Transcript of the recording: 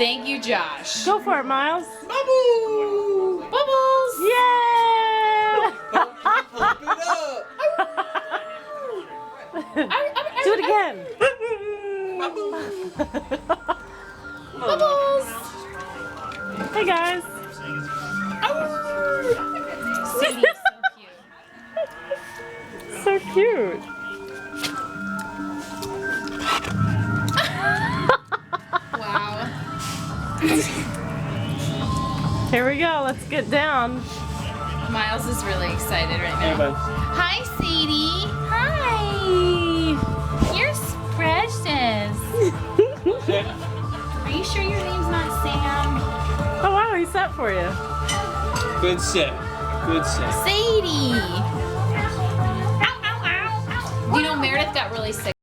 Thank you, Josh. Go for it, Miles. Bubbles! Bubbles! Yeah! Pump it up! Do it again. Bubbles! Hey guys. Sadie is so cute. So cute. Wow. Here we go. Let's get down. Miles is really excited right Hey, now. bud. Hi, Sadie. Hi. You're precious. Are you sure your name's not Sam? Oh wow, he sat for you. Good set. Good set. Sadie. Ow, ow, ow, ow. You know, Meredith got really sick.